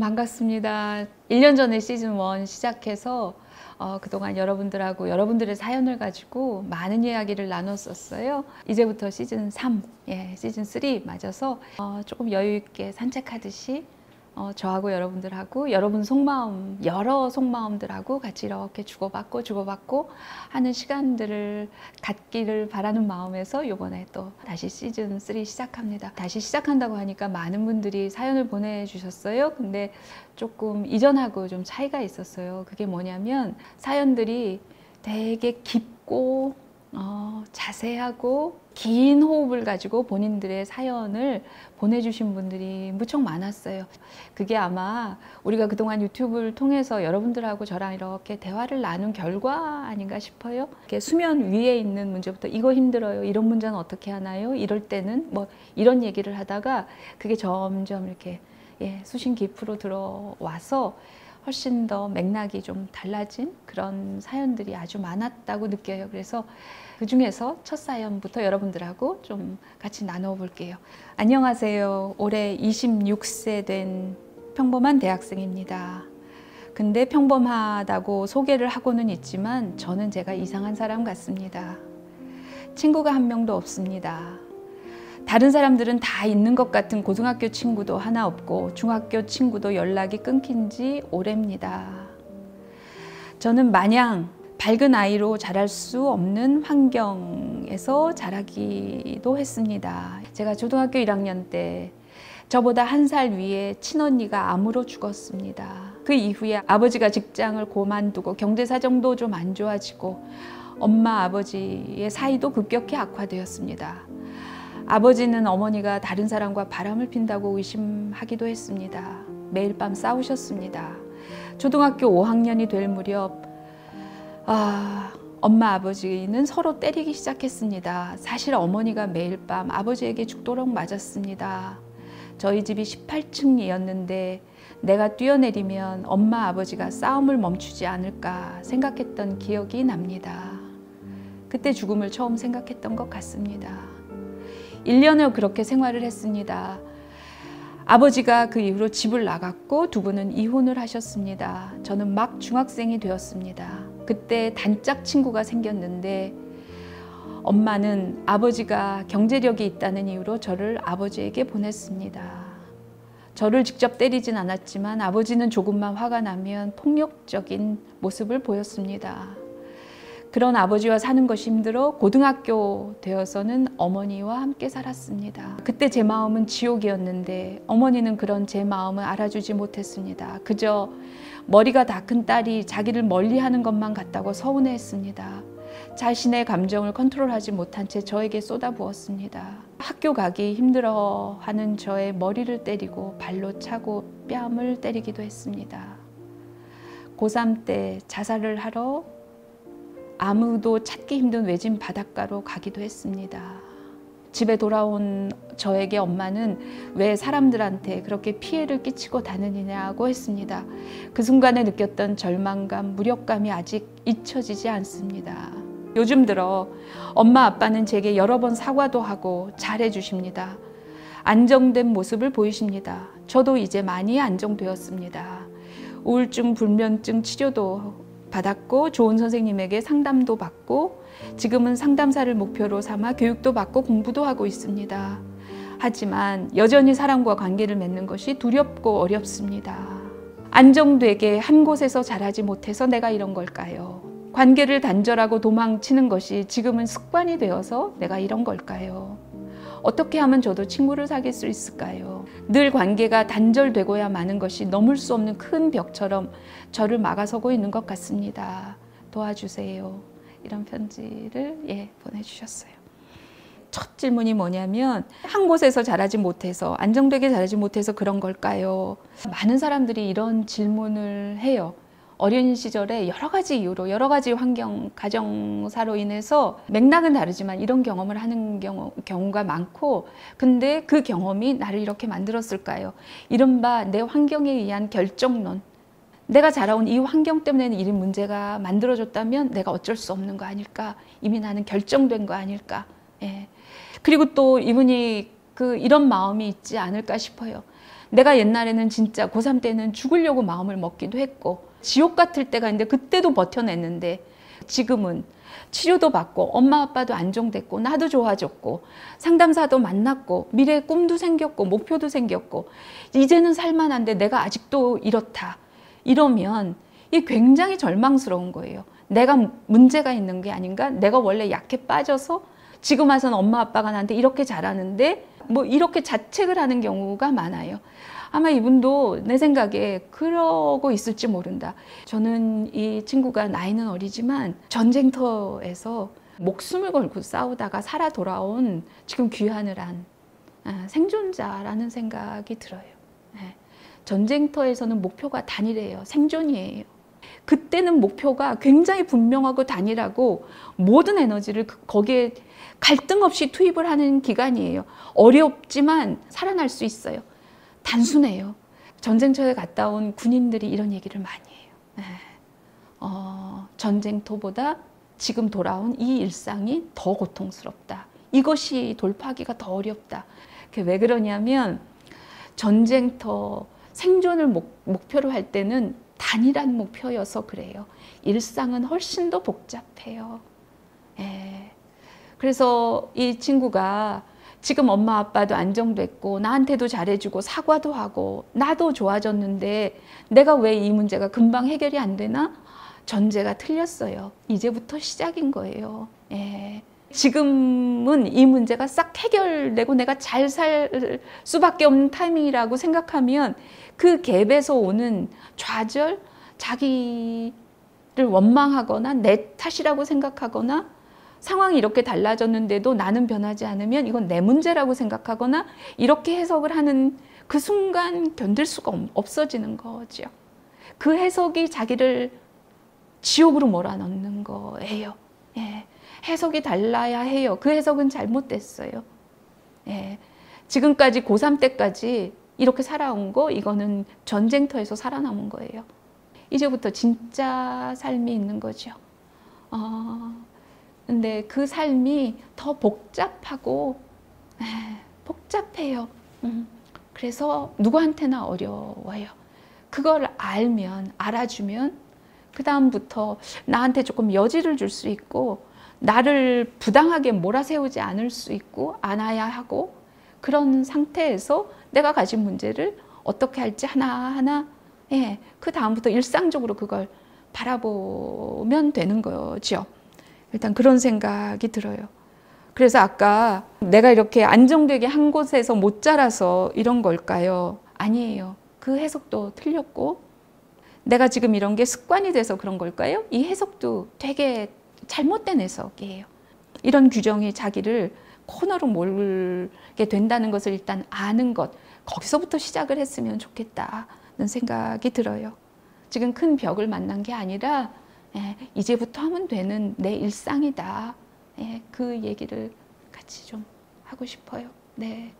반갑습니다. 1년 전에 시즌 1 시작해서 그동안 여러분들하고 여러분들의 사연을 가지고 많은 이야기를 나눴었어요. 이제부터 시즌 3, 시즌 3 맞아서 조금 여유 있게 산책하듯이 저하고 여러분들하고 여러분 속마음, 여러 속마음들하고 같이 이렇게 주고받고 하는 시간들을 갖기를 바라는 마음에서 이번에 또 다시 시즌 3 시작합니다. 다시 시작한다고 하니까 많은 분들이 사연을 보내주셨어요. 근데 조금 이전하고 좀 차이가 있었어요. 그게 뭐냐면 사연들이 되게 깊고 자세하고 긴 호흡을 가지고 본인들의 사연을 보내주신 분들이 무척 많았어요. 그게 아마 우리가 그동안 유튜브를 통해서 여러분들하고 저랑 이렇게 대화를 나눈 결과 아닌가 싶어요. 이렇게 수면 위에 있는 문제부터 이거 힘들어요, 이런 문제는 어떻게 하나요, 이럴 때는 뭐 이런 얘기를 하다가 그게 점점 이렇게 수신 깊이로 들어와서 훨씬 더 맥락이 좀 달라진 그런 사연들이 아주 많았다고 느껴요. 그래서 그 중에서 첫 사연부터 여러분들하고 좀 같이 나눠볼게요. 안녕하세요. 올해 26세 된 평범한 대학생입니다. 근데 평범하다고 소개를 하고는 있지만 저는 제가 이상한 사람 같습니다. 친구가 한 명도 없습니다. 다른 사람들은 다 있는 것 같은 고등학교 친구도 하나 없고 중학교 친구도 연락이 끊긴 지 오래입니다. 저는 마냥 밝은 아이로 자랄 수 없는 환경에서 자라기도 했습니다. 제가 초등학교 1학년 때 저보다 1살 위에 친언니가 암으로 죽었습니다. 그 이후에 아버지가 직장을 그만두고 경제 사정도 좀 안 좋아지고 엄마 아버지의 사이도 급격히 악화되었습니다. 아버지는 어머니가 다른 사람과 바람을 핀다고 의심하기도 했습니다. 매일 밤 싸우셨습니다. 초등학교 5학년이 될 무렵 엄마 아버지는 서로 때리기 시작했습니다. 사실 어머니가 매일 밤 아버지에게 죽도록 맞았습니다. 저희 집이 18층이었는데 내가 뛰어내리면 엄마 아버지가 싸움을 멈추지 않을까 생각했던 기억이 납니다. 그때 죽음을 처음 생각했던 것 같습니다. 1년을 그렇게 생활을 했습니다. 아버지가 그 이후로 집을 나갔고 두 분은 이혼을 하셨습니다. 저는 막 중학생이 되었습니다. 그때 단짝 친구가 생겼는데 엄마는 아버지가 경제력이 있다는 이유로 저를 아버지에게 보냈습니다. 저를 직접 때리진 않았지만 아버지는 조금만 화가 나면 폭력적인 모습을 보였습니다. 그런 아버지와 사는 것이 힘들어 고등학교 되어서는 어머니와 함께 살았습니다. 그때 제 마음은 지옥이었는데 어머니는 그런 제 마음을 알아주지 못했습니다. 그저 머리가 다 큰 딸이 자기를 멀리하는 것만 같다고 서운해했습니다. 자신의 감정을 컨트롤하지 못한 채 저에게 쏟아부었습니다. 학교 가기 힘들어하는 저의 머리를 때리고 발로 차고 뺨을 때리기도 했습니다. 고3 때 자살을 하러 아무도 찾기 힘든 외진 바닷가로 가기도 했습니다. 집에 돌아온 저에게 엄마는 왜 사람들한테 그렇게 피해를 끼치고 다니냐고 했습니다. 그 순간에 느꼈던 절망감, 무력감이 아직 잊혀지지 않습니다. 요즘 들어 엄마 아빠는 제게 여러 번 사과도 하고 잘해주십니다. 안정된 모습을 보이십니다. 저도 이제 많이 안정되었습니다. 우울증, 불면증 치료도 받았고 좋은 선생님에게 상담도 받고 지금은 상담사를 목표로 삼아 교육도 받고 공부도 하고 있습니다. 하지만 여전히 사람과 관계를 맺는 것이 두렵고 어렵습니다. 안정되게 한 곳에서 자라지 못해서 내가 이런 걸까요? 관계를 단절하고 도망치는 것이 지금은 습관이 되어서 내가 이런 걸까요? 어떻게 하면 저도 친구를 사귈 수 있을까요? 늘 관계가 단절되고야 마는 것이 넘을 수 없는 큰 벽처럼 저를 막아서고 있는 것 같습니다. 도와주세요. 이런 편지를 보내주셨어요. 첫 질문이 뭐냐면 한 곳에서 자라지 못해서 안정되게 자라지 못해서 그런 걸까요? 많은 사람들이 이런 질문을 해요. 어린 시절에 여러 가지 이유로 여러 가지 환경, 가정사로 인해서 맥락은 다르지만 이런 경험을 하는 경우가 많고 근데 그 경험이 나를 이렇게 만들었을까요? 이른바 내 환경에 의한 결정론. 내가 자라온 이 환경 때문에 이런 문제가 만들어졌다면 내가 어쩔 수 없는 거 아닐까? 이미 나는 결정된 거 아닐까? 그리고 또 이분이 이런 마음이 있지 않을까 싶어요. 내가 옛날에는 진짜 고3 때는 죽으려고 마음을 먹기도 했고 지옥 같을 때가 있는데 그때도 버텨냈는데 지금은 치료도 받고 엄마 아빠도 안정됐고 나도 좋아졌고 상담사도 만났고 미래의 꿈도 생겼고 목표도 생겼고 이제는 살만한데 내가 아직도 이렇다. 이러면 이게 굉장히 절망스러운 거예요. 내가 문제가 있는 게 아닌가? 내가 원래 약해 빠져서 지금 와서는 엄마 아빠가 나한테 이렇게 잘하는데 뭐 이렇게 자책을 하는 경우가 많아요. 아마 이분도 내 생각에 그러고 있을지 모른다. 저는 이 친구가 나이는 어리지만 전쟁터에서 목숨을 걸고 싸우다가 살아 돌아온 지금 귀환을 한 생존자라는 생각이 들어요. 전쟁터에서는 목표가 단일해요. 생존이에요. 그때는 목표가 굉장히 분명하고 단일하고 모든 에너지를 거기에 갈등 없이 투입을 하는 기간이에요. 어렵지만 살아날 수 있어요. 단순해요. 전쟁터에 갔다 온 군인들이 이런 얘기를 많이 해요. 전쟁터보다 지금 돌아온 이 일상이 더 고통스럽다. 이것이 돌파하기가 더 어렵다. 왜 그러냐면 전쟁터 생존을 목표로 할 때는 단일한 목표여서 그래요. 일상은 훨씬 더 복잡해요. 그래서 이 친구가 지금 엄마 아빠도 안정됐고 나한테도 잘해주고 사과도 하고 나도 좋아졌는데 내가 왜 이 문제가 금방 해결이 안 되나? 전제가 틀렸어요. 이제부터 시작인 거예요. 지금은 이 문제가 싹 해결되고 내가 잘 살 수밖에 없는 타이밍이라고 생각하면 그 갭에서 오는 좌절, 자기를 원망하거나 내 탓이라고 생각하거나 상황이 이렇게 달라졌는데도 나는 변하지 않으면 이건 내 문제라고 생각하거나 이렇게 해석을 하는 그 순간 견딜 수가 없어지는 거죠. 그 해석이 자기를 지옥으로 몰아넣는 거예요. 해석이 달라야 해요. 그 해석은 잘못됐어요. 지금까지 고3 때까지 이렇게 살아온 거 이거는 전쟁터에서 살아남은 거예요. 이제부터 진짜 삶이 있는 거죠. 근데 그 삶이 더 복잡하고 복잡해요. 그래서 누구한테나 어려워요. 그걸 알아주면 그 다음부터 나한테 조금 여지를 줄 수 있고 나를 부당하게 몰아세우지 않을 수 있고 안아야 하고 그런 상태에서 내가 가진 문제를 어떻게 할지 하나하나 그 다음부터 일상적으로 그걸 바라보면 되는 거죠. 일단 그런 생각이 들어요. 그래서 아까 내가 이렇게 안정되게 한 곳에서 못 자라서 이런 걸까요? 아니에요. 그 해석도 틀렸고 내가 지금 이런 게 습관이 돼서 그런 걸까요? 이 해석도 되게 잘못된 해석이에요. 이런 규정이 자기를 코너로 몰게 된다는 것을 일단 아는 것, 거기서부터 시작을 했으면 좋겠다는 생각이 들어요. 지금 큰 벽을 만난 게 아니라 이제부터 하면 되는 내 일상이다. 그 얘기를 같이 좀 하고 싶어요. 네.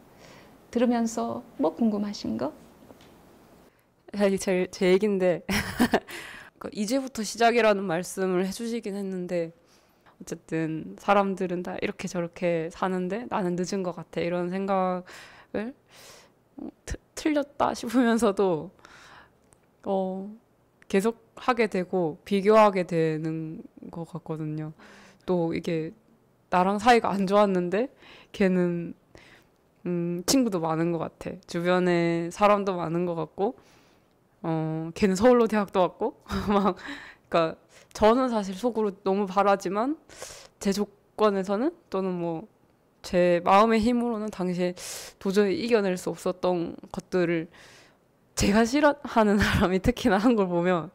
들으면서 뭐 궁금하신 거? 제 얘긴데 이제부터 시작이라는 말씀을 해주시긴 했는데 어쨌든 사람들은 다 이렇게 저렇게 사는데 나는 늦은 것 같아 이런 생각을 틀렸다 싶으면서도 계속 하게 되고 비교하게 되는 것 같거든요. 또 이게 나랑 사이가 안 좋았는데 걔는 친구도 많은 것 같아. 주변에 사람도 많은 것 같고 걔는 서울로 대학도 왔고 막 그러니까 저는 사실 속으로 너무 바라지만 제 조건에서는 또는 뭐 제 마음의 힘으로는 당시에 도저히 이겨낼 수 없었던 것들을 제가 싫어하는 사람이 특히나 한 걸 보면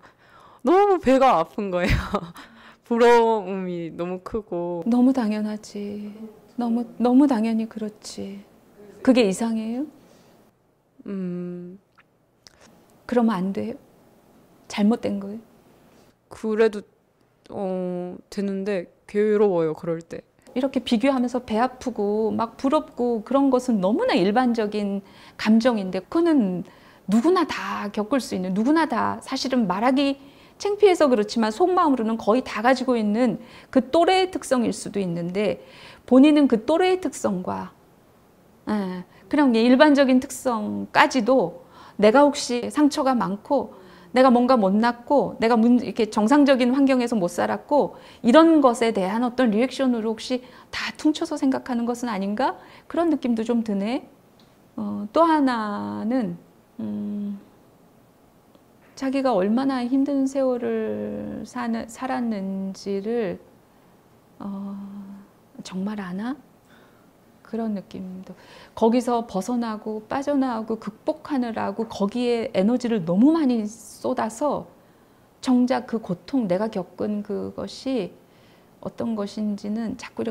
너무 배가 아픈 거예요. 부러움이 너무 크고. 너무 당연하지. 너무 당연히 그렇지. 그게 이상해요? 그러면 안 돼요? 잘못된 거예요? 그래도 되는데 괴로워요. 그럴 때. 이렇게 비교하면서 배 아프고 막 부럽고 그런 것은 너무나 일반적인 감정인데 그거는 누구나 다 겪을 수 있는, 누구나 다 사실은 말하기 창피해서 그렇지만 속마음으로는 거의 다 가지고 있는 그 또래의 특성일 수도 있는데 본인은 그 또래의 특성과 그냥 일반적인 특성까지도 내가 혹시 상처가 많고 내가 뭔가 못났고 내가 이렇게 정상적인 환경에서 못 살았고 이런 것에 대한 어떤 리액션으로 혹시 다 퉁쳐서 생각하는 것은 아닌가? 그런 느낌도 좀 드네. 또 하나는 자기가 얼마나 힘든 세월을 살았는지를 정말 아나? 그런 느낌도. 거기서 벗어나고 빠져나오고 극복하느라고 거기에 에너지를 너무 많이 쏟아서 정작 그 고통, 내가 겪은 그것이 어떤 것인지는 자꾸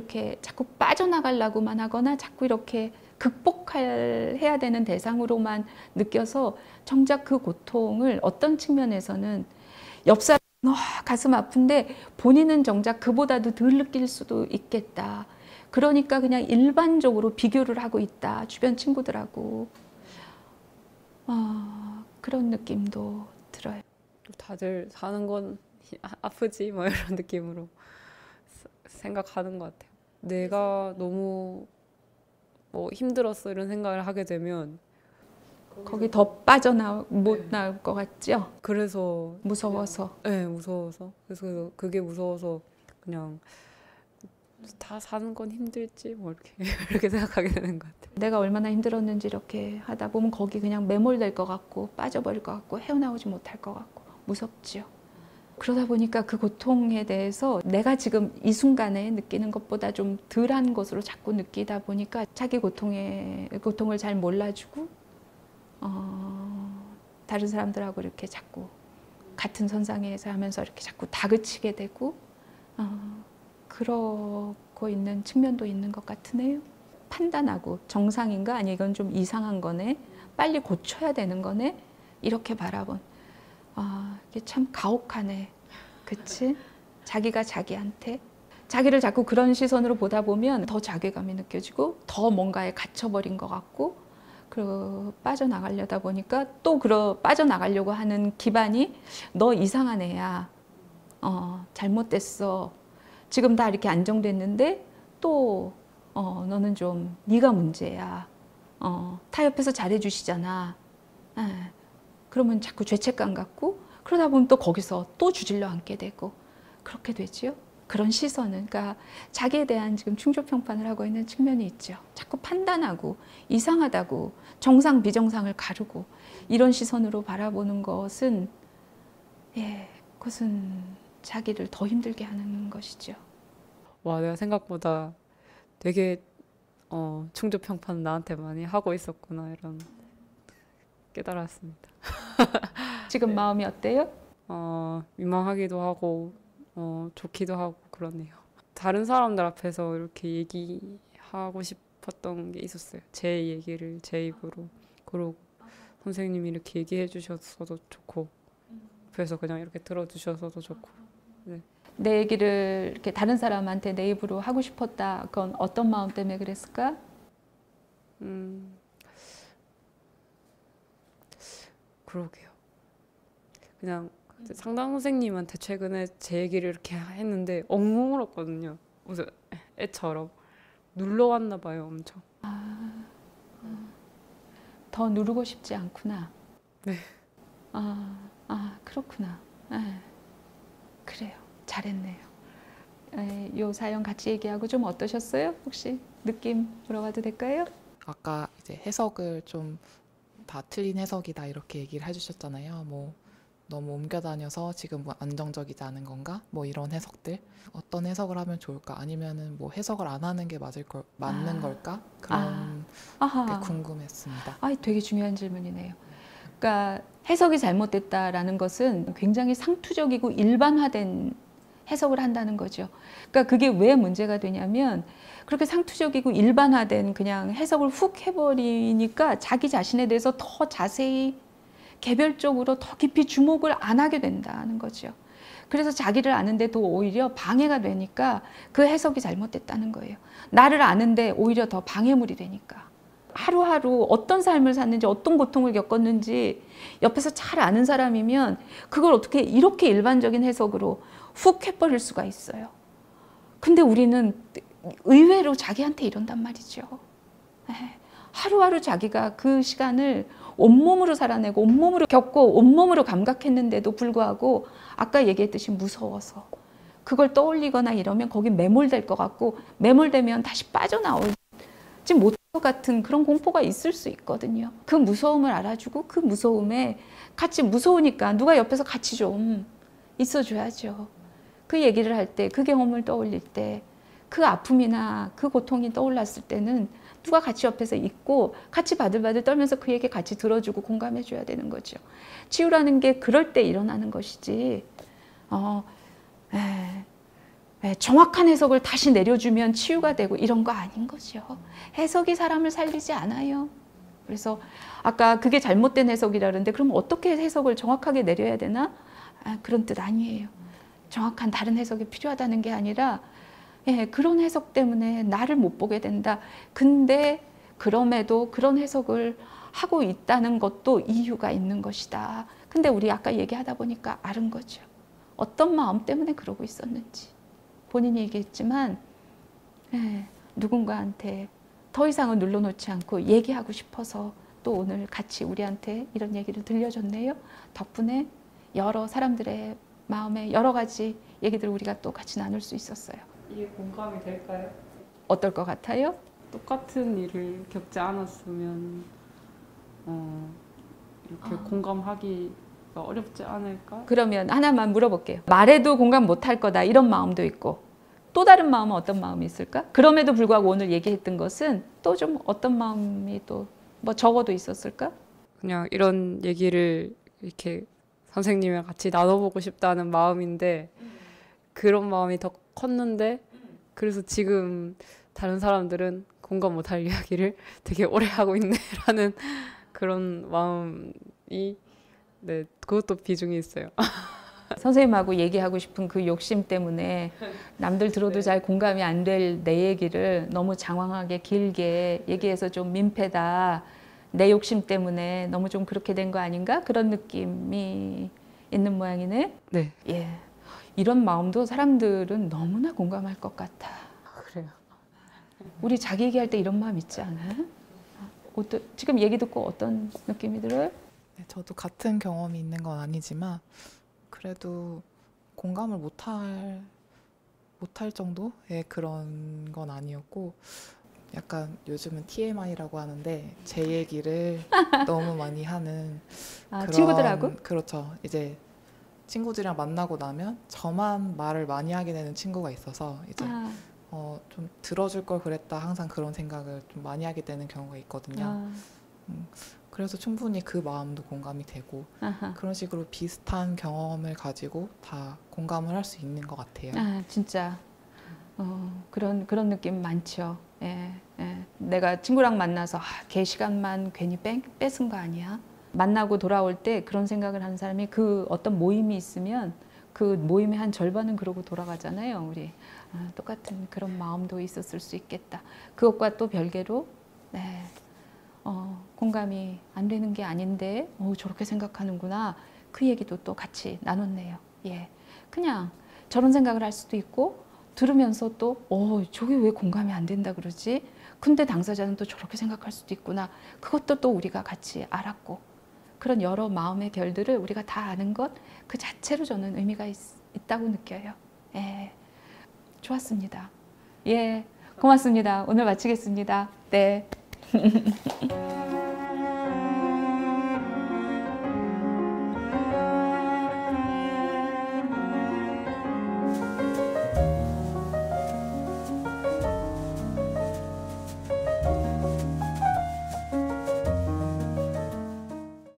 빠져나가려고만 하거나 자꾸 이렇게 극복해야 되는 대상으로만 느껴서 정작 그 고통을 어떤 측면에서는 옆사람 가슴 아픈데 본인은 정작 그보다도 덜 느낄 수도 있겠다. 그러니까 그냥 일반적으로 비교를 하고 있다. 주변 친구들하고. 그런 느낌도 들어요. 다들 사는 건 아프지 뭐 이런 느낌으로 생각하는 것 같아요. 내가 너무 뭐 힘들었어 이런 생각을 하게 되면 거기 더 못 나올 것 같죠? 그래서 무서워서. 네, 무서워서. 그래서 그게 무서워서 그냥 다 사는 건 힘들지 뭐 이렇게 이렇게 생각하게 되는 것 같아요. 내가 얼마나 힘들었는지 이렇게 하다 보면 거기 그냥 매몰될 것 같고 빠져버릴 것 같고 헤어나오지 못할 것 같고 무섭지요. 그러다 보니까 그 고통에 대해서 내가 지금 이 순간에 느끼는 것보다 좀 덜한 것으로 자꾸 느끼다 보니까 자기 고통을 잘 몰라주고 다른 사람들하고 이렇게 자꾸 같은 선상에서 하면서 이렇게 자꾸 다그치게 되고 그러고 있는 측면도 있는 것 같으네요. 판단하고 정상인가? 아니 이건 좀 이상한 거네. 빨리 고쳐야 되는 거네. 이렇게 바라본. 이게 참 가혹하네. 그치? 자기가 자기한테. 자기를 자꾸 그런 시선으로 보다 보면 더 자괴감이 느껴지고 더 뭔가에 갇혀버린 것 같고 그리고 빠져나가려다 보니까 또 빠져나가려고 하는 기반이 너 이상한 애야. 잘못됐어. 지금 다 이렇게 안정됐는데 또 너는 좀 네가 문제야. 타 옆에서 잘해주시잖아. 그러면 자꾸 죄책감 갖고 그러다 보면 또 거기서 또 주질러 앉게 되고 그렇게 되지요. 그런 시선은 그러니까 자기에 대한 지금 충족평판을 하고 있는 측면이 있죠. 자꾸 판단하고 이상하다고 정상 비정상을 가르고 이런 시선으로 바라보는 것은 그것은 자기를 더 힘들게 하는 것이죠. 와, 내가 생각보다 되게 충족 평판 나한테 많이 하고 있었구나 이런 깨달았습니다. 지금 마음이 어때요? 민망하기도 하고 좋기도 하고 그러네요. 다른 사람들 앞에서 이렇게 얘기하고 싶었던 게 있었어요. 제 얘기를 제 입으로. 그리고 선생님이 이렇게 얘기해 주셔서도 좋고 그래서 그냥 이렇게 들어주셔서도 좋고. 네. 내 얘기를 이렇게 다른 사람한테 내 입으로 하고 싶었다. 그건 어떤 마음 때문에 그랬을까? 그러게요. 그냥 상담 선생님한테 최근에 제 얘기를 이렇게 했는데 엉엉 울었거든요. 무슨 애처럼 눌러왔나 봐요, 엄청. 더 누르고 싶지 않구나. 네. 그렇구나. 그래요. 잘했네요. 요 사연 같이 얘기하고 좀 어떠셨어요? 혹시 느낌 물어봐도 될까요? 아까 이제 해석을 좀 다 틀린 해석이다 이렇게 얘기를 해주셨잖아요. 뭐 너무 옮겨 다녀서 지금 뭐 안정적이지 않은 건가? 뭐 이런 해석들 어떤 해석을 하면 좋을까? 아니면은 뭐 해석을 안 하는 게 맞는 걸까? 그런 게 궁금했습니다. 되게 중요한 질문이네요. 그러니까 해석이 잘못됐다라는 것은 굉장히 상투적이고 일반화된 해석을 한다는 거죠. 그러니까 그게 왜 문제가 되냐면 그렇게 상투적이고 일반화된 그냥 해석을 훅 해버리니까 자기 자신에 대해서 더 자세히 개별적으로 더 깊이 주목을 안 하게 된다는 거죠. 그래서 자기를 아는데 도 오히려 방해가 되니까 그 해석이 잘못됐다는 거예요. 나를 아는데 오히려 더 방해물이 되니까. 하루하루 어떤 삶을 샀는지 어떤 고통을 겪었는지 옆에서 잘 아는 사람이면 그걸 어떻게 이렇게 일반적인 해석으로 훅 해버릴 수가 있어요. 근데 우리는 의외로 자기한테 이런단 말이죠. 하루하루 자기가 그 시간을 온몸으로 살아내고 온몸으로 겪고 온몸으로 감각했는데도 불구하고 아까 얘기했듯이 무서워서 그걸 떠올리거나 이러면 거기 매몰될 것 같고 매몰되면 다시 빠져나오지 못할 것 같은 그런 공포가 있을 수 있거든요. 그 무서움을 알아주고 그 무서움에 같이 무서우니까 누가 옆에서 같이 좀 있어줘야죠. 그 얘기를 할 때, 그 경험을 떠올릴 때, 그 아픔이나 그 고통이 떠올랐을 때는 누가 같이 옆에서 있고 같이 바들바들 떨면서 그 얘기 같이 들어주고 공감해줘야 되는 거죠. 치유라는 게 그럴 때 일어나는 것이지 정확한 해석을 다시 내려주면 치유가 되고 이런 거 아닌 거죠. 해석이 사람을 살리지 않아요. 그래서 아까 그게 잘못된 해석이라 그러는데 그럼 어떻게 해석을 정확하게 내려야 되나? 그런 뜻 아니에요. 정확한 다른 해석이 필요하다는 게 아니라 그런 해석 때문에 나를 못 보게 된다. 근데 그럼에도 그런 해석을 하고 있다는 것도 이유가 있는 것이다. 근데 우리 아까 얘기하다 보니까 알은 거죠. 어떤 마음 때문에 그러고 있었는지. 본인이 얘기했지만 누군가한테 더 이상은 눌러놓지 않고 얘기하고 싶어서 또 오늘 같이 우리한테 이런 얘기를 들려줬네요. 덕분에 여러 사람들의 마음에 여러 가지 얘기들을 우리가 또 같이 나눌 수 있었어요. 이게 공감이 될까요? 어떨 것 같아요? 똑같은 일을 겪지 않았으면 이렇게 공감하기가 어렵지 않을까? 그러면 하나만 물어볼게요. 말해도 공감 못할 거다 이런 마음도 있고 또 다른 마음은 어떤 마음이 있을까? 그럼에도 불구하고 오늘 얘기했던 것은 또 좀 어떤 마음이 또 뭐 적어도 있었을까? 그냥 이런 얘기를 이렇게 선생님이랑 같이 나눠보고 싶다는 마음인데 그런 마음이 더 컸는데 그래서 지금 다른 사람들은 공감 못할 이야기를 되게 오래 하고 있네라는 그런 마음이 그것도 비중이 있어요. 선생님하고 얘기하고 싶은 그 욕심 때문에 남들 들어도 잘 공감이 안 될 내 얘기를 너무 장황하게 길게 얘기해서 좀 민폐다. 내 욕심 때문에 너무 좀 그렇게 된 거 아닌가? 그런 느낌이 있는 모양이네. 네. 예. 이런 마음도 사람들은 너무나 공감할 것 같아. 그래요. 우리 자기 얘기할 때 이런 마음 있지 않아요? 지금 얘기 듣고 어떤 느낌이 들어요? 네, 저도 같은 경험이 있는 건 아니지만 그래도 공감을 못할 정도의 그런 건 아니었고 약간 요즘은 TMI라고 하는데 제 얘기를 너무 많이 하는 그런 친구들하고? 그렇죠. 이제 친구들이랑 만나고 나면 저만 말을 많이 하게 되는 친구가 있어서 이제 좀 들어줄 걸 그랬다 항상 그런 생각을 좀 많이 하게 되는 경우가 있거든요. 그래서 충분히 그 마음도 공감이 되고 그런 식으로 비슷한 경험을 가지고 다 공감을 할 수 있는 것 같아요. 진짜 그런 느낌 많죠. 예. 내가 친구랑 만나서 걔 시간만 괜히 뺏은 거 아니야? 만나고 돌아올 때 그런 생각을 하는 사람이 그 어떤 모임이 있으면 그 모임의 한 절반은 그러고 돌아가잖아요. 우리 똑같은 그런 마음도 있었을 수 있겠다. 그것과 또 별개로 공감이 안 되는 게 아닌데 저렇게 생각하는구나. 그 얘기도 또 같이 나눴네요. 예, 그냥 저런 생각을 할 수도 있고 들으면서 또 저게 왜 공감이 안 된다 그러지? 근데 당사자는 또 저렇게 생각할 수도 있구나. 그것도 또 우리가 같이 알았고 그런 여러 마음의 결들을 우리가 다 아는 것 그 자체로 저는 의미가 있다고 느껴요. 예, 좋았습니다. 예, 고맙습니다. 오늘 마치겠습니다. 네.